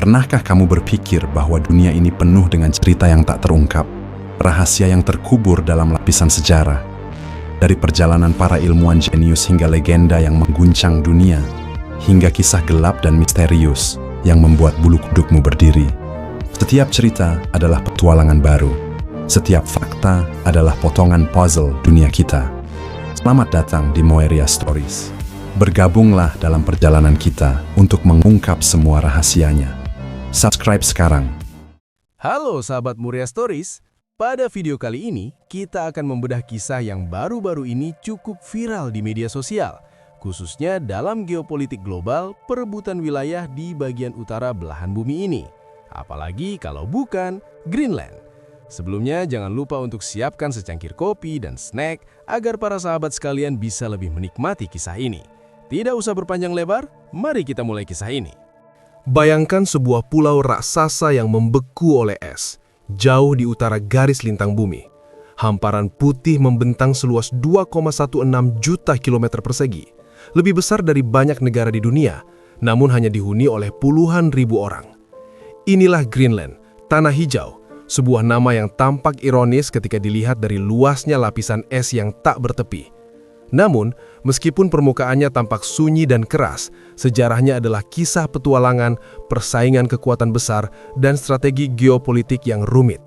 Pernahkah kamu berpikir bahwa dunia ini penuh dengan cerita yang tak terungkap, rahasia yang terkubur dalam lapisan sejarah? Dari perjalanan para ilmuwan jenius hingga legenda yang mengguncang dunia, hingga kisah gelap dan misterius yang membuat bulu kudukmu berdiri. Setiap cerita adalah petualangan baru. Setiap fakta adalah potongan puzzle dunia kita. Selamat datang di Moeria Stories. Bergabunglah dalam perjalanan kita untuk mengungkap semua rahasianya. Subscribe sekarang. Halo sahabat Moeria Stories. Pada video kali ini, kita akan membedah kisah yang baru-baru ini cukup viral di media sosial, khususnya dalam geopolitik global perebutan wilayah di bagian utara belahan bumi ini. Apalagi kalau bukan Greenland. Sebelumnya, jangan lupa untuk siapkan secangkir kopi dan snack agar para sahabat sekalian bisa lebih menikmati kisah ini. Tidak usah berpanjang lebar, mari kita mulai kisah ini. Bayangkan sebuah pulau raksasa yang membeku oleh es, jauh di utara garis lintang bumi. Hamparan putih membentang seluas 2,16 juta kilometer persegi, lebih besar dari banyak negara di dunia, namun hanya dihuni oleh puluhan ribu orang. Inilah Greenland, tanah hijau, sebuah nama yang tampak ironis ketika dilihat dari luasnya lapisan es yang tak bertepi. Namun, meskipun permukaannya tampak sunyi dan keras, sejarahnya adalah kisah petualangan, persaingan kekuatan besar, dan strategi geopolitik yang rumit.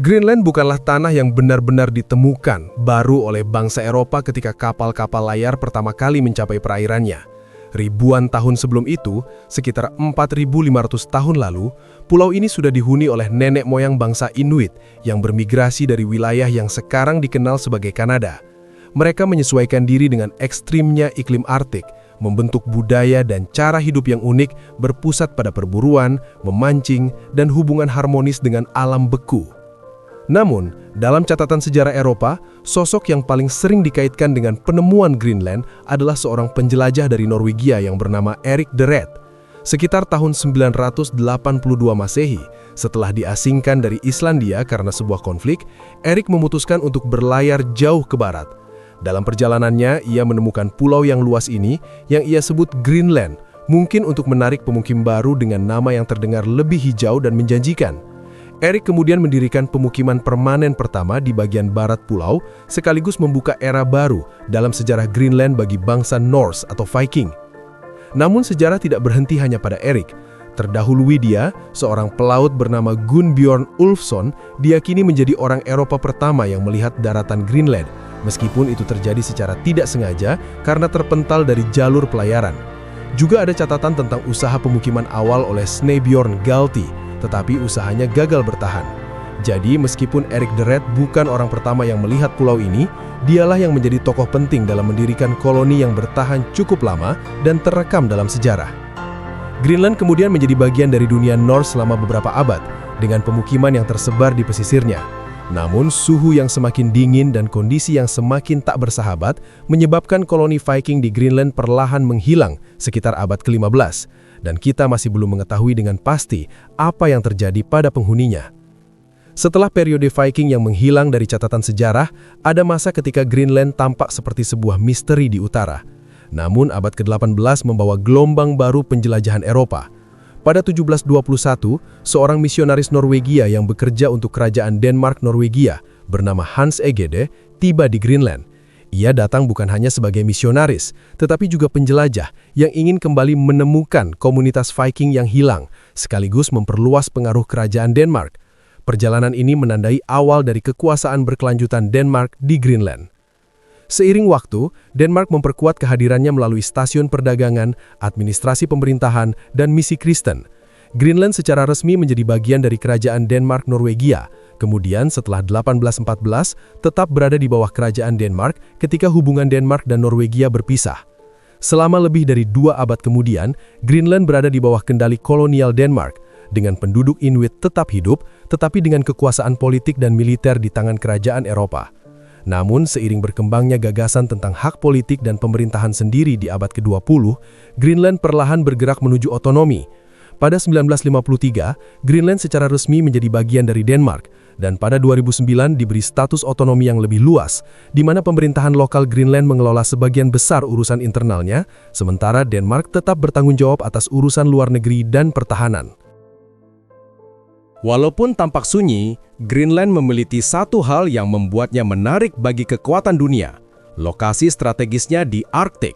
Greenland bukanlah tanah yang benar-benar ditemukan baru oleh bangsa Eropa ketika kapal-kapal layar pertama kali mencapai perairannya. Ribuan tahun sebelum itu, sekitar 4.500 tahun lalu, pulau ini sudah dihuni oleh nenek moyang bangsa Inuit yang bermigrasi dari wilayah yang sekarang dikenal sebagai Kanada. Mereka menyesuaikan diri dengan ekstrimnya iklim Arktik, membentuk budaya dan cara hidup yang unik berpusat pada perburuan, memancing, dan hubungan harmonis dengan alam beku. Namun, dalam catatan sejarah Eropa, sosok yang paling sering dikaitkan dengan penemuan Greenland adalah seorang penjelajah dari Norwegia yang bernama Erik the Red. Sekitar tahun 982 Masehi, setelah diasingkan dari Islandia karena sebuah konflik, Erik memutuskan untuk berlayar jauh ke barat. Dalam perjalanannya, ia menemukan pulau yang luas ini yang ia sebut Greenland, mungkin untuk menarik pemukim baru dengan nama yang terdengar lebih hijau dan menjanjikan. Erik kemudian mendirikan pemukiman permanen pertama di bagian barat pulau, sekaligus membuka era baru dalam sejarah Greenland bagi bangsa Norse atau Viking. Namun sejarah tidak berhenti hanya pada Erik. Terdahului dia, seorang pelaut bernama Gunnbjorn Ulfsson diyakini menjadi orang Eropa pertama yang melihat daratan Greenland, meskipun itu terjadi secara tidak sengaja karena terpental dari jalur pelayaran. Juga ada catatan tentang usaha pemukiman awal oleh Snebjorn Galti, tetapi usahanya gagal bertahan. Jadi meskipun Erik the Red bukan orang pertama yang melihat pulau ini, dialah yang menjadi tokoh penting dalam mendirikan koloni yang bertahan cukup lama dan terekam dalam sejarah. Greenland kemudian menjadi bagian dari dunia Norse selama beberapa abad, dengan pemukiman yang tersebar di pesisirnya. Namun suhu yang semakin dingin dan kondisi yang semakin tak bersahabat menyebabkan koloni Viking di Greenland perlahan menghilang sekitar abad ke-15. Dan kita masih belum mengetahui dengan pasti apa yang terjadi pada penghuninya. Setelah periode Viking yang menghilang dari catatan sejarah, ada masa ketika Greenland tampak seperti sebuah misteri di utara. Namun abad ke-18 membawa gelombang baru penjelajahan Eropa. Pada 1721, seorang misionaris Norwegia yang bekerja untuk kerajaan Denmark-Norwegia bernama Hans Egede tiba di Greenland. Ia datang bukan hanya sebagai misionaris, tetapi juga penjelajah yang ingin kembali menemukan komunitas Viking yang hilang, sekaligus memperluas pengaruh kerajaan Denmark. Perjalanan ini menandai awal dari kekuasaan berkelanjutan Denmark di Greenland. Seiring waktu, Denmark memperkuat kehadirannya melalui stasiun perdagangan, administrasi pemerintahan, dan misi Kristen. Greenland secara resmi menjadi bagian dari kerajaan Denmark-Norwegia. Kemudian setelah 1814, tetap berada di bawah kerajaan Denmark ketika hubungan Denmark dan Norwegia berpisah. Selama lebih dari 2 abad kemudian, Greenland berada di bawah kendali kolonial Denmark, dengan penduduk Inuit tetap hidup, tetapi dengan kekuasaan politik dan militer di tangan kerajaan Eropa. Namun, seiring berkembangnya gagasan tentang hak politik dan pemerintahan sendiri di abad ke-20, Greenland perlahan bergerak menuju otonomi. Pada 1953, Greenland secara resmi menjadi bagian dari Denmark, dan pada 2009 diberi status otonomi yang lebih luas, di mana pemerintahan lokal Greenland mengelola sebagian besar urusan internalnya, sementara Denmark tetap bertanggung jawab atas urusan luar negeri dan pertahanan. Walaupun tampak sunyi, Greenland memiliki satu hal yang membuatnya menarik bagi kekuatan dunia. Lokasi strategisnya di Arktik.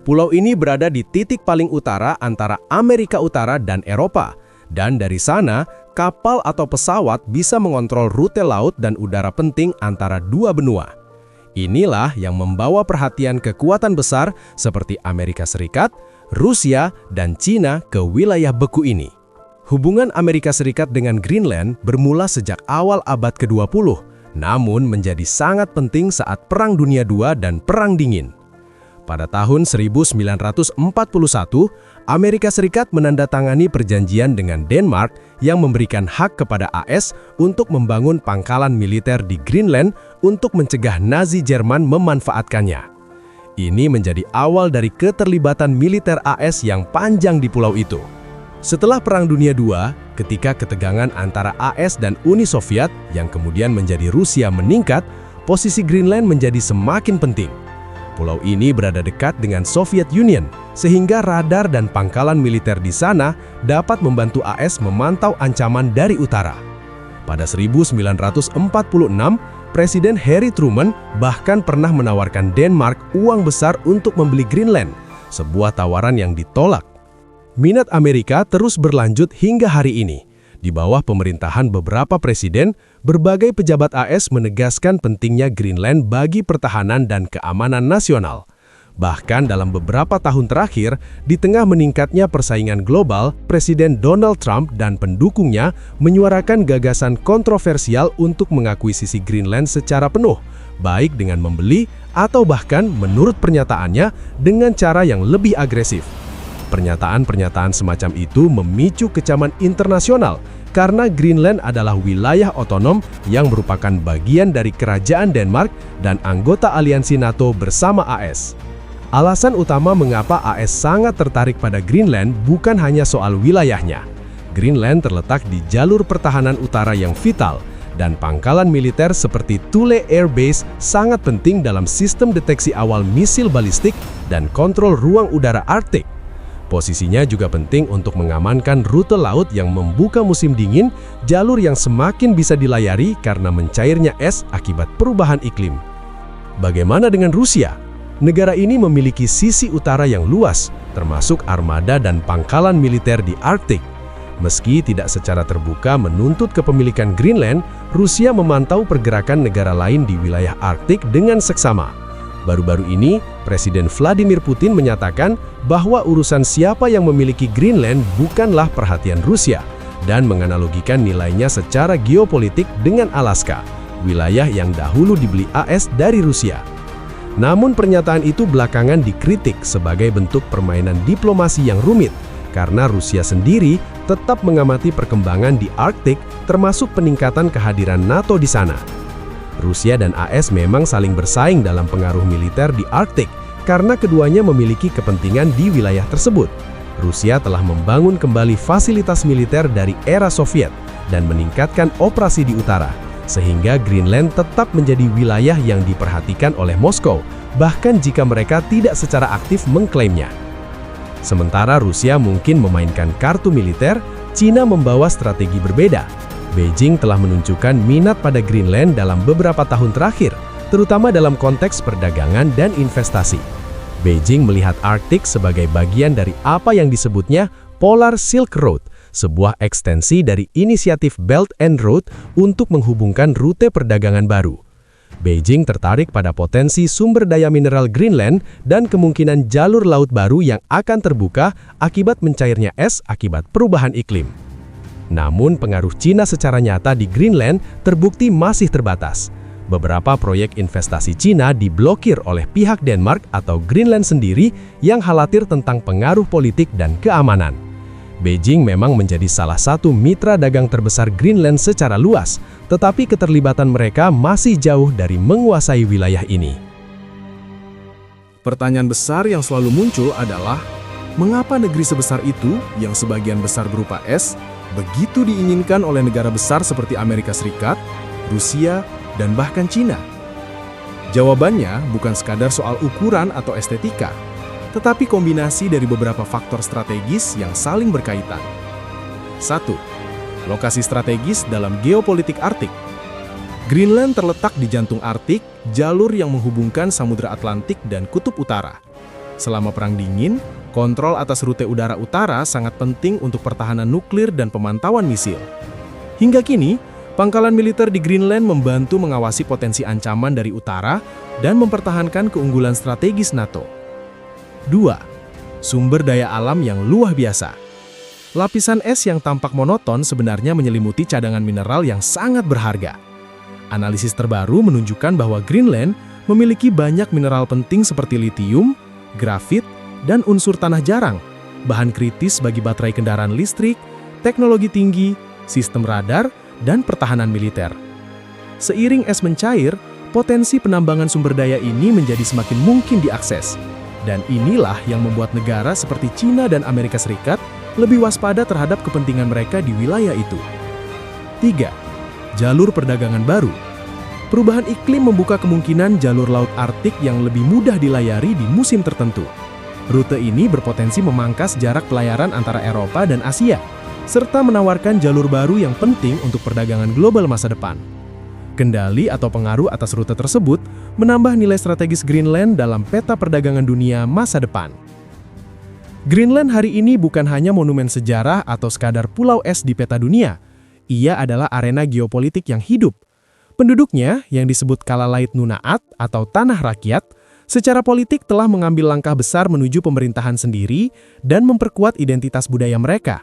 Pulau ini berada di titik paling utara antara Amerika Utara dan Eropa, dan dari sana, kapal atau pesawat bisa mengontrol rute laut dan udara penting antara dua benua. Inilah yang membawa perhatian kekuatan besar seperti Amerika Serikat, Rusia, dan Cina ke wilayah beku ini. Hubungan Amerika Serikat dengan Greenland bermula sejak awal abad ke-20, namun menjadi sangat penting saat Perang Dunia II dan Perang Dingin. Pada tahun 1941, Amerika Serikat menandatangani perjanjian dengan Denmark yang memberikan hak kepada AS untuk membangun pangkalan militer di Greenland untuk mencegah Nazi Jerman memanfaatkannya. Ini menjadi awal dari keterlibatan militer AS yang panjang di pulau itu. Setelah Perang Dunia II, ketika ketegangan antara AS dan Uni Soviet yang kemudian menjadi Rusia meningkat, posisi Greenland menjadi semakin penting. Pulau ini berada dekat dengan Soviet Union, sehingga radar dan pangkalan militer di sana dapat membantu AS memantau ancaman dari utara. Pada 1946, Presiden Harry Truman bahkan pernah menawarkan Denmark uang besar untuk membeli Greenland, sebuah tawaran yang ditolak. Minat Amerika terus berlanjut hingga hari ini. Di bawah pemerintahan beberapa presiden, berbagai pejabat AS menegaskan pentingnya Greenland bagi pertahanan dan keamanan nasional. Bahkan dalam beberapa tahun terakhir, di tengah meningkatnya persaingan global, Presiden Donald Trump dan pendukungnya menyuarakan gagasan kontroversial untuk mengakuisisi Greenland secara penuh, baik dengan membeli atau bahkan menurut pernyataannya dengan cara yang lebih agresif. Pernyataan-pernyataan semacam itu memicu kecaman internasional karena Greenland adalah wilayah otonom yang merupakan bagian dari kerajaan Denmark dan anggota aliansi NATO bersama AS. Alasan utama mengapa AS sangat tertarik pada Greenland bukan hanya soal wilayahnya. Greenland terletak di jalur pertahanan utara yang vital, dan pangkalan militer seperti Thule Air Base sangat penting dalam sistem deteksi awal misil balistik dan kontrol ruang udara Arktik. Posisinya juga penting untuk mengamankan rute laut yang membuka musim dingin, jalur yang semakin bisa dilayari karena mencairnya es akibat perubahan iklim. Bagaimana dengan Rusia? Negara ini memiliki sisi utara yang luas, termasuk armada dan pangkalan militer di Arktik. Meski tidak secara terbuka menuntut kepemilikan Greenland, Rusia memantau pergerakan negara lain di wilayah Arktik dengan seksama. Baru-baru ini, Presiden Vladimir Putin menyatakan bahwa urusan siapa yang memiliki Greenland bukanlah perhatian Rusia dan menganalogikan nilainya secara geopolitik dengan Alaska, wilayah yang dahulu dibeli AS dari Rusia. Namun pernyataan itu belakangan dikritik sebagai bentuk permainan diplomasi yang rumit karena Rusia sendiri tetap mengamati perkembangan di Arktik termasuk peningkatan kehadiran NATO di sana. Rusia dan AS memang saling bersaing dalam pengaruh militer di Arktik karena keduanya memiliki kepentingan di wilayah tersebut. Rusia telah membangun kembali fasilitas militer dari era Soviet dan meningkatkan operasi di utara, sehingga Greenland tetap menjadi wilayah yang diperhatikan oleh Moskow, bahkan jika mereka tidak secara aktif mengklaimnya. Sementara Rusia mungkin memainkan kartu militer, Cina membawa strategi berbeda. Beijing telah menunjukkan minat pada Greenland dalam beberapa tahun terakhir, terutama dalam konteks perdagangan dan investasi. Beijing melihat Arktik sebagai bagian dari apa yang disebutnya Polar Silk Road, sebuah ekstensi dari inisiatif Belt and Road untuk menghubungkan rute perdagangan baru. Beijing tertarik pada potensi sumber daya mineral Greenland dan kemungkinan jalur laut baru yang akan terbuka akibat mencairnya es akibat perubahan iklim. Namun pengaruh Cina secara nyata di Greenland terbukti masih terbatas. Beberapa proyek investasi Cina diblokir oleh pihak Denmark atau Greenland sendiri yang khawatir tentang pengaruh politik dan keamanan. Beijing memang menjadi salah satu mitra dagang terbesar Greenland secara luas, tetapi keterlibatan mereka masih jauh dari menguasai wilayah ini. Pertanyaan besar yang selalu muncul adalah, mengapa negeri sebesar itu, yang sebagian besar berupa es, begitu diinginkan oleh negara besar seperti Amerika Serikat, Rusia, dan bahkan Cina? Jawabannya bukan sekadar soal ukuran atau estetika, tetapi kombinasi dari beberapa faktor strategis yang saling berkaitan. 1. Lokasi strategis dalam geopolitik Arktik. Greenland terletak di jantung Arktik, jalur yang menghubungkan Samudra Atlantik dan Kutub Utara. Selama Perang Dingin, kontrol atas rute udara utara sangat penting untuk pertahanan nuklir dan pemantauan misil. Hingga kini, pangkalan militer di Greenland membantu mengawasi potensi ancaman dari utara dan mempertahankan keunggulan strategis NATO. 2. Sumber daya alam yang luar biasa. Lapisan es yang tampak monoton sebenarnya menyelimuti cadangan mineral yang sangat berharga. Analisis terbaru menunjukkan bahwa Greenland memiliki banyak mineral penting seperti litium, grafit, dan unsur tanah jarang, bahan kritis bagi baterai kendaraan listrik, teknologi tinggi, sistem radar, dan pertahanan militer. Seiring es mencair, potensi penambangan sumber daya ini menjadi semakin mungkin diakses. Dan inilah yang membuat negara seperti China dan Amerika Serikat lebih waspada terhadap kepentingan mereka di wilayah itu. 3. Jalur perdagangan baru. Perubahan iklim membuka kemungkinan jalur laut Arktik yang lebih mudah dilayari di musim tertentu. Rute ini berpotensi memangkas jarak pelayaran antara Eropa dan Asia, serta menawarkan jalur baru yang penting untuk perdagangan global masa depan. Kendali atau pengaruh atas rute tersebut menambah nilai strategis Greenland dalam peta perdagangan dunia masa depan. Greenland hari ini bukan hanya monumen sejarah atau sekadar pulau es di peta dunia. Ia adalah arena geopolitik yang hidup. Penduduknya, yang disebut Kalalait Nunaat atau Tanah Rakyat, secara politik telah mengambil langkah besar menuju pemerintahan sendiri dan memperkuat identitas budaya mereka.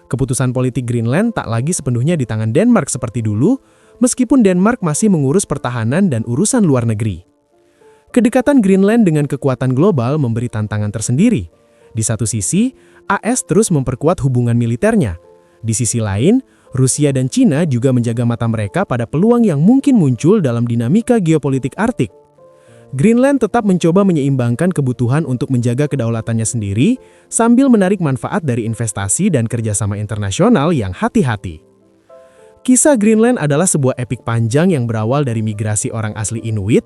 Keputusan politik Greenland tak lagi sepenuhnya di tangan Denmark seperti dulu, meskipun Denmark masih mengurus pertahanan dan urusan luar negeri. Kedekatan Greenland dengan kekuatan global memberi tantangan tersendiri. Di satu sisi, AS terus memperkuat hubungan militernya. Di sisi lain, Rusia dan Cina juga menjaga mata mereka pada peluang yang mungkin muncul dalam dinamika geopolitik Arktik. Greenland tetap mencoba menyeimbangkan kebutuhan untuk menjaga kedaulatannya sendiri, sambil menarik manfaat dari investasi dan kerjasama internasional yang hati-hati. Kisah Greenland adalah sebuah epik panjang yang berawal dari migrasi orang asli Inuit,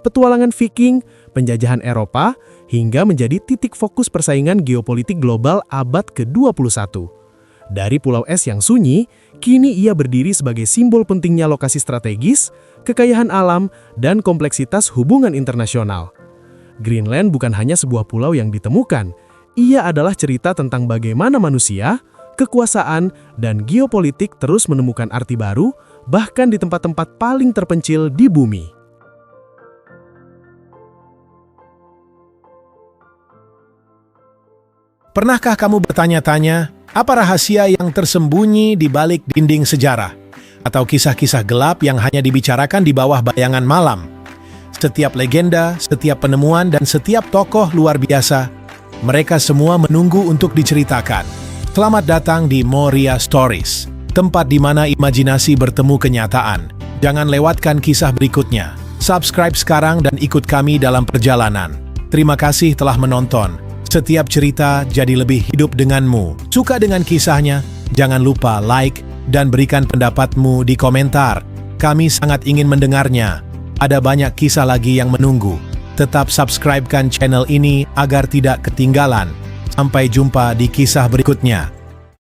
petualangan Viking, penjajahan Eropa, hingga menjadi titik fokus persaingan geopolitik global abad ke-21. Dari pulau es yang sunyi, kini ia berdiri sebagai simbol pentingnya lokasi strategis, kekayaan alam, dan kompleksitas hubungan internasional. Greenland bukan hanya sebuah pulau yang ditemukan, ia adalah cerita tentang bagaimana manusia, kekuasaan, dan geopolitik terus menemukan arti baru, bahkan di tempat-tempat paling terpencil di bumi. Pernahkah kamu bertanya-tanya, apa rahasia yang tersembunyi di balik dinding sejarah? Atau kisah-kisah gelap yang hanya dibicarakan di bawah bayangan malam? Setiap legenda, setiap penemuan, dan setiap tokoh luar biasa, mereka semua menunggu untuk diceritakan. Selamat datang di Moria Stories, tempat di mana imajinasi bertemu kenyataan. Jangan lewatkan kisah berikutnya. Subscribe sekarang dan ikut kami dalam perjalanan. Terima kasih telah menonton. Setiap cerita jadi lebih hidup denganmu. Suka dengan kisahnya? Jangan lupa like dan berikan pendapatmu di komentar. Kami sangat ingin mendengarnya. Ada banyak kisah lagi yang menunggu. Tetap subscribe-kan channel ini agar tidak ketinggalan. Sampai jumpa di kisah berikutnya.